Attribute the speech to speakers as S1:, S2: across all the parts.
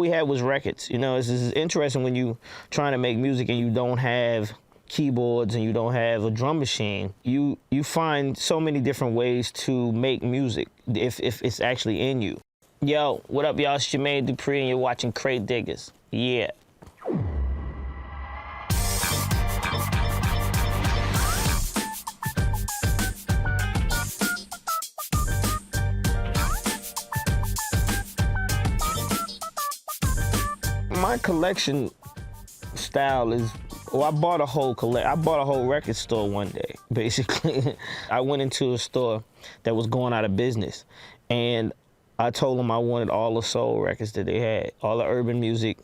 S1: we had was records. You know, it's interesting when you trying to make music and you don't have keyboards and you don't have a drum machine. You find so many different ways to make music if it's actually in you. Yo, what up, y'all? It's Jermaine Dupri, and you're watching Crate Diggers. Yeah. My collection style is, well, I bought a whole record store one day, basically. I went into a store that was going out of business, and I told them I wanted all the soul records that they had, all the urban music,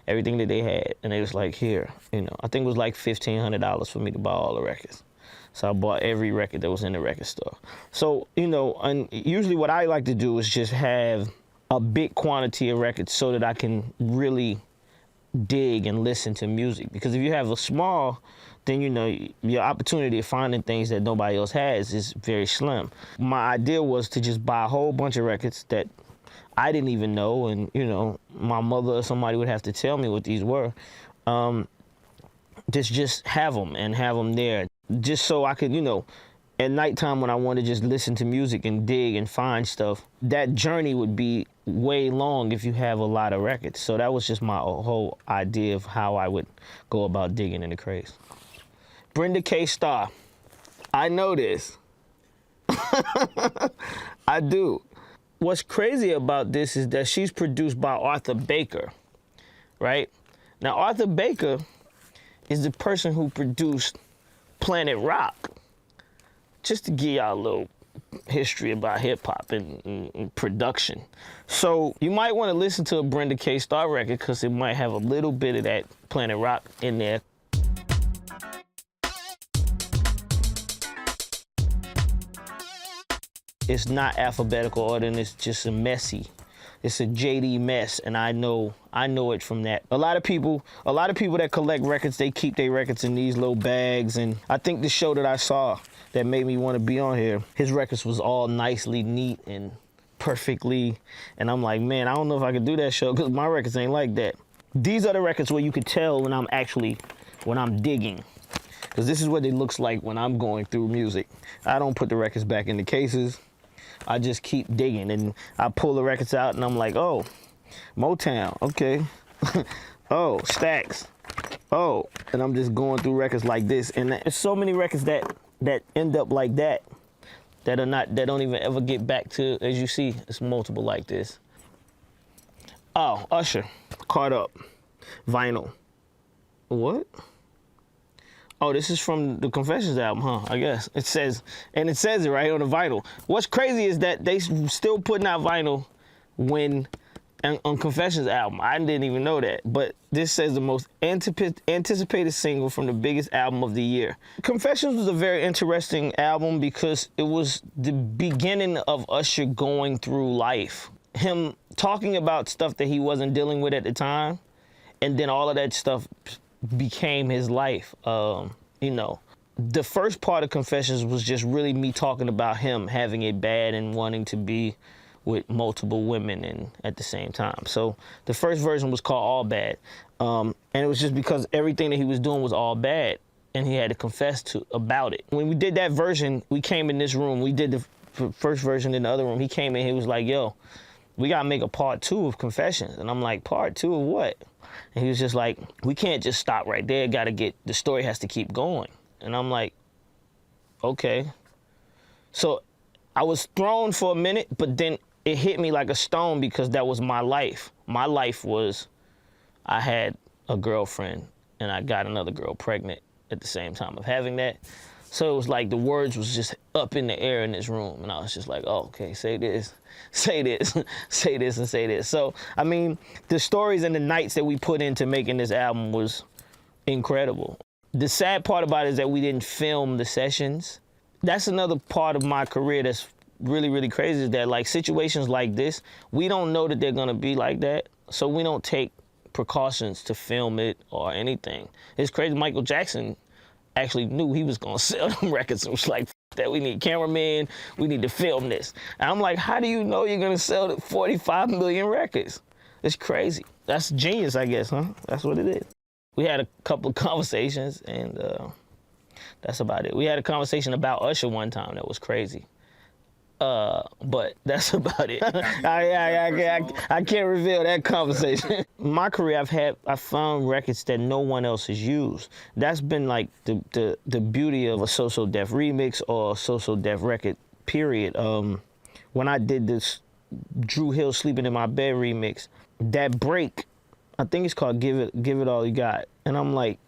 S1: everything that they had, and they was like, here, you know. I think it was like $1,500 for me to buy all the records. So I bought every record that was in the record store. So, you know, and usually what I like to do is just have a big quantity of records so that I can really dig and listen to music. Because if you have a small, then, you know, your opportunity of finding things that nobody else has is very slim. My idea was to just buy a whole bunch of records that I didn't even know, and, you know, my mother or somebody would have to tell me what these were. Just have them there, just so I could, you know, at nighttime when I want to just listen to music and dig and find stuff, that journey would be way long if you have a lot of records. So that was just my whole idea of how I would go about digging in the crates. Brenda K. Starr. I know this. I do. What's crazy about this is that she's produced by Arthur Baker, right? Now, Arthur Baker is the person who produced Planet Rock. Just to give y'all a little history about hip-hop and production. So you might want to listen to a Brenda K. Starr record because it might have a little bit of that Planet Rock in there. It's not alphabetical order, and it's just a messy. It's a JD mess, and I know it from that. A lot of people that collect records, they keep their records in these little bags, and I think the show that I saw that made me want to be on here, his records was all nicely neat and perfectly, and I'm like, man, I don't know if I could do that show because my records ain't like that. These are the records where you could tell when I'm digging, because this is what it looks like when I'm going through music. I don't put the records back in the cases. I just keep digging, and I pull the records out, and I'm like, oh, Motown, okay. Oh, Stax. Oh, and I'm just going through records like this, and there's so many records that end up like that don't even ever get back to, as you see, it's multiple like this. Oh, Usher, Caught Up, vinyl. What? Oh, this is from the Confessions album, huh? I guess. It says it right on the vinyl. What's crazy is that they still putting out vinyl on Confessions album. I didn't even know that. But this says the most anticipated single from the biggest album of the year. Confessions was a very interesting album because it was the beginning of Usher going through life. Him talking about stuff that he wasn't dealing with at the time, and then all of that stuff became his life. You know, the first part of Confessions was just really me talking about him having it bad and wanting to be with multiple women and at the same time. So the first version was called All Bad, and it was just because everything that he was doing was all bad, and he had to confess about it. When we did that version, we came in this room. We did the first version in the other room. He came in. He was like, "Yo, we gotta make a part 2 of Confessions," and I'm like, "Part 2 of what?" And he was just like, "We can't just stop right there. The story has to keep going." And I'm like, okay. So I was thrown for a minute, but then it hit me like a stone because that was my life. My life was, I had a girlfriend and I got another girl pregnant at the same time of having that. So it was like the words was just up in the air in this room. And I was just like, oh, okay, say this, say this, say this, and say this. So, I mean, the stories and the nights that we put into making this album was incredible. The sad part about it is that we didn't film the sessions. That's another part of my career that's really, really crazy, is that like situations like this, we don't know that they're gonna be like that. So we don't take precautions to film it or anything. It's crazy. Michael Jackson actually knew he was gonna sell them records and was like, F that, we need cameramen, we need to film this. And I'm like, how do you know you're gonna sell 45 million records? It's crazy. That's genius, I guess, huh? That's what it is. We had a couple of conversations, and that's about it. We had a conversation about Usher one time that was crazy. But that's about it. I can't reveal that conversation. My career, I found records that no one else has used. That's been like the beauty of a So Def remix or a So Def record, period. When I did this Drew Hill Sleeping in My Bed remix, that break, I think it's called Give It All You Got. And I'm like,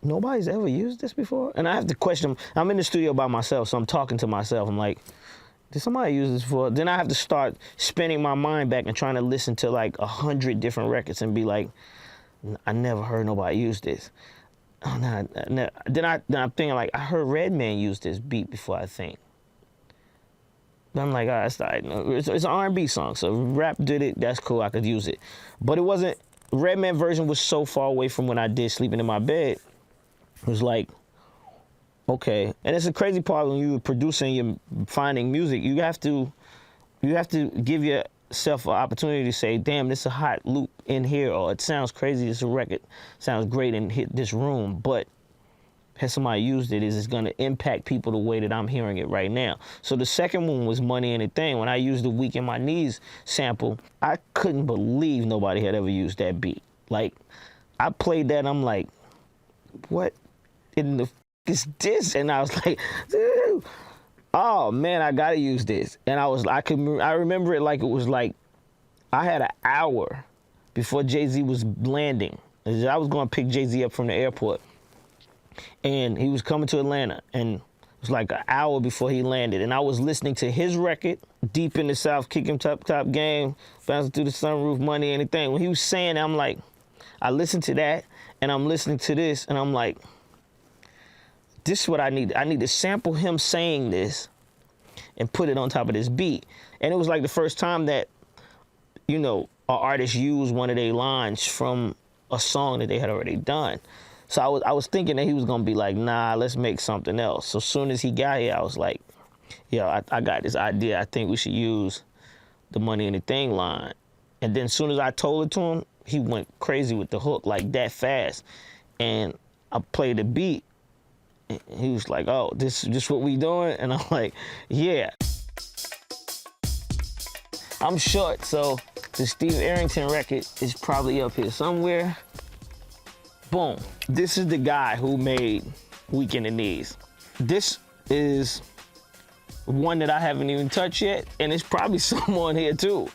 S1: nobody's ever used this before? And I have to question, I'm in the studio by myself, so I'm talking to myself. I'm like, did somebody use this before? Then I have to start spinning my mind back and trying to listen to like 100 different records and be like, I never heard nobody use this. Oh, no, no. Then I'm thinking like, I heard Redman use this beat before, I think. I'm like, oh, that's all right. It's an R&B song, so rap did it, that's cool, I could use it. But it wasn't, Redman version was so far away from when I did Sleeping in My Bed. It was like, okay. And it's a crazy part when you're producing, you're finding music, you have to give yourself an opportunity to say, damn, this is a hot loop in here, or it sounds crazy, this record sounds great and hit this room, but has somebody used it, is it's gonna impact people the way that I'm hearing it right now. So the second one was Money Ain't a Thing. When I used the Weak in My Knees sample, I couldn't believe nobody had ever used that beat. Like, I played that and I'm like, what in the f is this? And I was like, dude, oh man, I gotta use this. And I remember it like it was like, I had an hour before Jay-Z was landing. I was gonna pick Jay-Z up from the airport. And he was coming to Atlanta, and it was like an hour before he landed. And I was listening to his record, Deep in the South, Kick 'em Top Game, Bouncing Through the Sunroof, Money, Anything. When he was saying that, I'm like, I listened to that, and I'm listening to this, and I'm like, this is what I need. I need to sample him saying this and put it on top of this beat. And it was like the first time that, you know, an artist used one of their lines from a song that they had already done. So I was thinking that he was gonna be like, nah, let's make something else. So as soon as he got here, I was like, yeah, I got this idea. I think we should use the Money Anything line. And then as soon as I told it to him, he went crazy with the hook like that fast. And I played the beat, and he was like, oh, this is just what we doing? And I'm like, yeah. I'm short, so the Steve Arrington record is probably up here somewhere. Boom. This is the guy who made Weak in the Knees. This is one that I haven't even touched yet, and it's probably some on here too.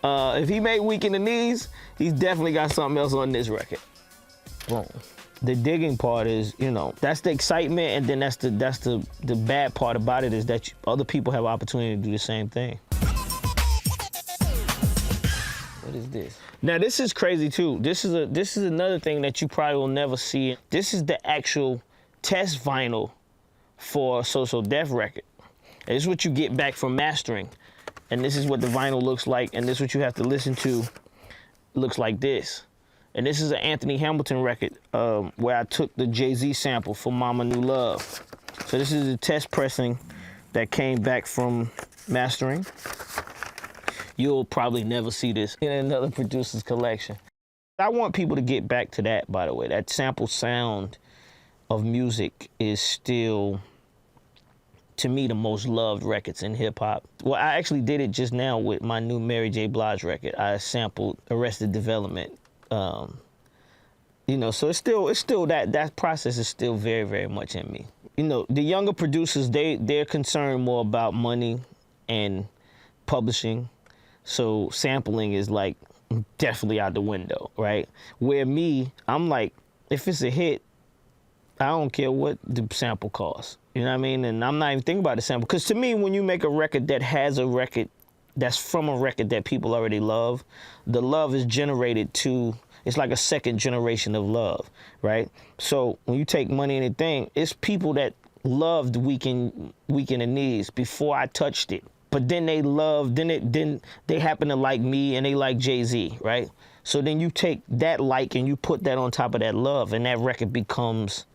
S1: If he made Weak in the Knees, he's definitely got something else on this record. Boom. The digging part is, you know, that's the excitement, and then that's the bad part about it is that other people have opportunity to do the same thing. What is this? Now this is crazy too. This is another thing that you probably will never see. This is the actual test vinyl for a So Def record. And this is what you get back from mastering. And this is what the vinyl looks like, and this is what you have to listen to. It looks like this. And this is an Anthony Hamilton record where I took the Jay-Z sample for Mama New Love. So this is a test pressing that came back from mastering. You'll probably never see this in another producer's collection. I want people to get back to that, by the way. That sample sound of music is still, to me, the most loved records in hip hop. Well, I actually did it just now with my new Mary J. Blige record. I sampled Arrested Development. You know, so it's still that process is still very, very much in me. You know, the younger producers, they're concerned more about money and publishing. So sampling is like definitely out the window, right? Where me, I'm like, if it's a hit, I don't care what the sample costs. You know what I mean? And I'm not even thinking about the sample. Because to me, when you make a record that has a record that's from a record that people already love, the love is generated to, it's like a second generation of love, right? So when you take Money Anything, it's people that loved Weak in the Knees before I touched it. But then they loved, then they happen to like me and they like Jay-Z, right? So then you take that like and you put that on top of that love, and that record becomes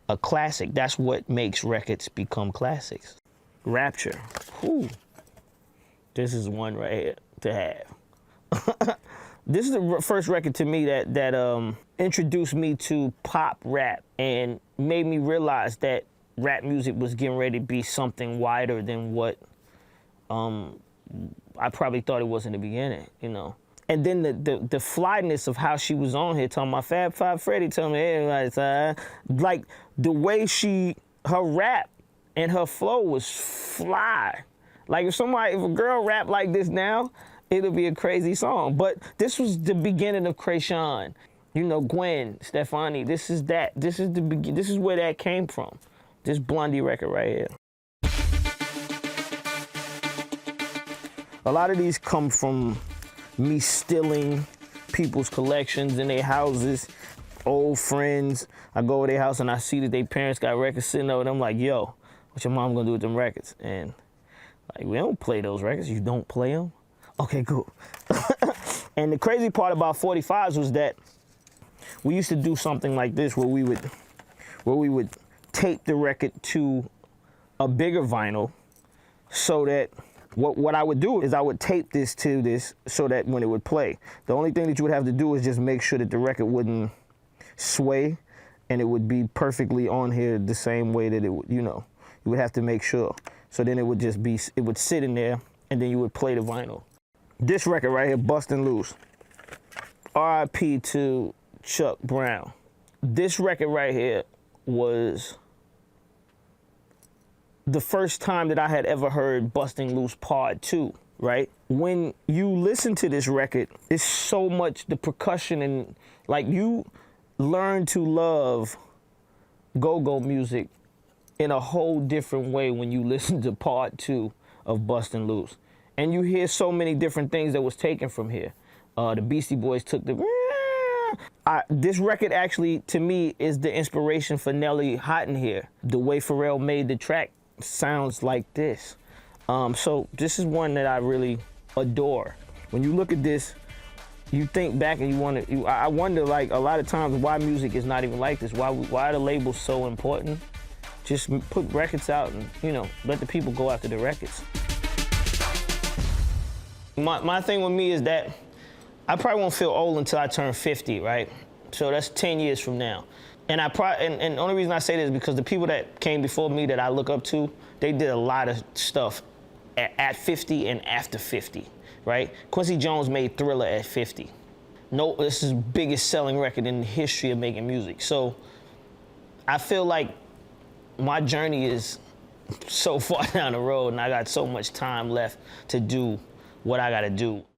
S1: a classic. That's what makes records become classics. Rapture. Whew. This is one right here to have. This is the first record to me that introduced me to pop rap and made me realize that rap music was getting ready to be something wider than what I probably thought it was in the beginning, you know. And then the flyness of how she was on here, talking about Fab Five Freddy, telling me, hey, like the way her rap and her flow was fly. Like if a girl rap like this now, it'll be a crazy song. But this was the beginning of Crissle. You know, Gwen Stefani. This is that. This is where that came from. This Blondie record right here. A lot of these come from me stealing people's collections in their houses, old friends. I go to their house and I see that their parents got records sitting over, and I'm like, yo, what your mom gonna do with them records? And like, we don't play those records. You don't play them? Okay, cool. And the crazy part about 45s was that we used to do something like this where we would tape the record to a bigger vinyl so that what I would do is I would tape this to this so that when it would play, the only thing that you would have to do is just make sure that the record wouldn't sway and it would be perfectly on here the same way that it would, you know, you would have to make sure. So then it would just be, it would sit in there and then you would play the vinyl. This record right here, Bustin' Loose. R.I.P. to Chuck Brown. This record right here was the first time that I had ever heard Bustin' Loose Part 2, right? When you listen to this record, it's so much the percussion and like you learn to love go-go music in a whole different way when you listen to Part 2 of Bustin' Loose. And you hear so many different things that was taken from here. The Beastie Boys took the... this record actually, to me, is the inspiration for Nelly Hot in Here. The way Pharrell made the track sounds like this. So this is one that I really adore. When you look at this, you think back and I wonder, like, a lot of times why music is not even like this. Why are the labels so important? Just put records out and, you know, let the people go after the records. My thing with me is that I probably won't feel old until I turn 50, right? So that's 10 years from now. And the only reason I say this is because the people that came before me that I look up to, they did a lot of stuff at 50 and after 50, right? Quincy Jones made Thriller at 50. No, this is the biggest selling record in the history of making music. So I feel like my journey is so far down the road and I got so much time left to do what I gotta do.